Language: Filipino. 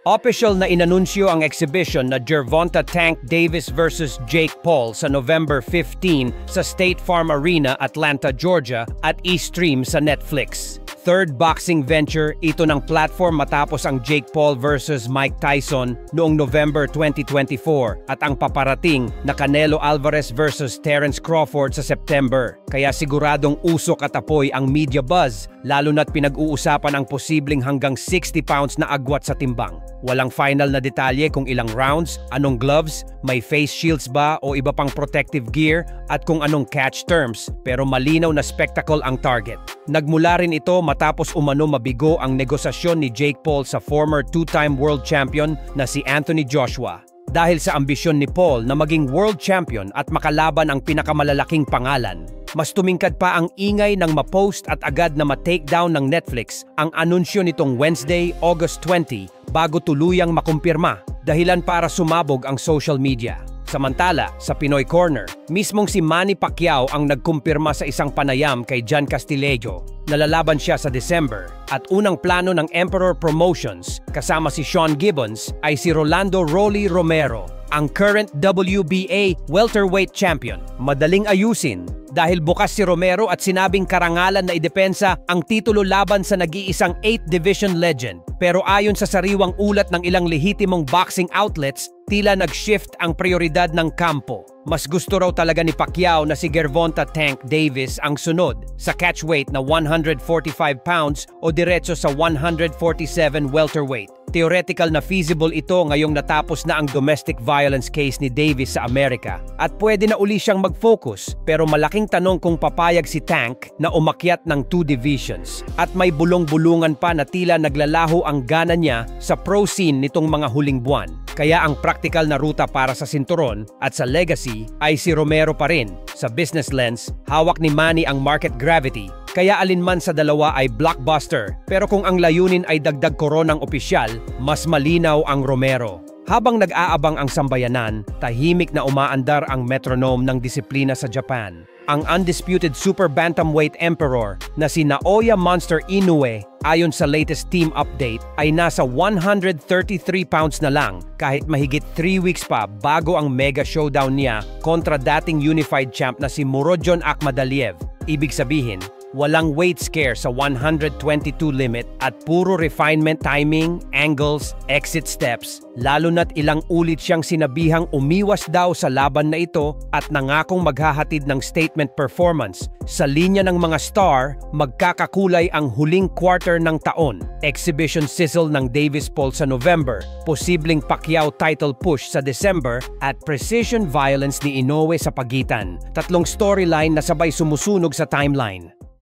Official na inanunsyo ang exhibition na Gervonta Tank Davis versus Jake Paul sa November 15 sa State Farm Arena, Atlanta, Georgia at e-stream sa Netflix. Third boxing venture ito ng platform matapos ang Jake Paul versus Mike Tyson noong November 2024 at ang paparating na Canelo Alvarez versus Terence Crawford sa September. Kaya siguradong usok at apoy ang media buzz, lalo na't pinag-uusapan ang posibleng hanggang 60 pounds na agwat sa timbang. Walang final na detalye kung ilang rounds, anong gloves, may face shields ba o iba pang protective gear at kung anong catch terms, pero malinaw na spectacle ang target. Nagmula rin ito matapos umano mabigo ang negosasyon ni Jake Paul sa former two-time world champion na si Anthony Joshua. Dahil sa ambisyon ni Paul na maging world champion at makalaban ang pinakamalalaking pangalan, mas tumingkad pa ang ingay ng ma-post at agad na ma-takedown ng Netflix ang anunsyo nitong Wednesday, August 20 bago tuluyang makumpirma, dahilan para sumabog ang social media. Samantala, sa Pinoy Corner, mismong si Manny Pacquiao ang nagkumpirma sa isang panayam kay John Castillejo. Nalalaban siya sa December at unang plano ng Emperor Promotions kasama si Sean Gibbons ay si Rolando Rolly Romero, ang current WBA welterweight champion. Madaling ayusin dahil bukas si Romero at sinabing karangalan na idepensa ang titulo laban sa nag-iisang 8th Division legend. Pero ayon sa sariwang ulat ng ilang lehitimong boxing outlets, tila nag-shift ang prioridad ng kampo. Mas gusto raw talaga ni Pacquiao na si Gervonta Tank Davis ang sunod sa catchweight na 145 pounds o diretso sa 147 welterweight. Theoretical na feasible ito ngayong natapos na ang domestic violence case ni Davis sa Amerika at pwede na uli siyang mag-focus, pero malaking tanong kung papayag si Tank na umakyat ng 2 divisions at may bulong-bulungan pa na tila naglalaho ang gana niya sa pro scene nitong mga huling buwan. Kaya ang practical na ruta para sa sinturon at sa legacy ay si Romero pa rin. Sa business lens, hawak ni Manny ang market gravity, kaya alinman sa dalawa ay blockbuster. Pero kung ang layunin ay dagdag koronang opisyal, mas malinaw ang Romero. Habang nag-aabang ang sambayanan, tahimik na umaandar ang metronome ng disiplina sa Japan. Ang undisputed super bantamweight emperor na si Naoya Monster Inoue, ayon sa latest team update, ay nasa 133 pounds na lang kahit mahigit 3 weeks pa bago ang mega showdown niya kontra dating unified champ na si Murodjon Akhmadaliev. Ibig sabihin, walang weight scare sa 122 limit at puro refinement timing, angles, exit steps, lalo na't ilang ulit siyang sinabihang umiwas daw sa laban na ito at nangakong maghahatid ng statement performance. Sa linya ng mga star, magkakakulay ang huling quarter ng taon. Exhibition sizzle ng Davis Paul sa November, posibleng Pacquiao title push sa December at precision violence ni Inoue sa pagitan. Tatlong storyline na sabay sumusunog sa timeline.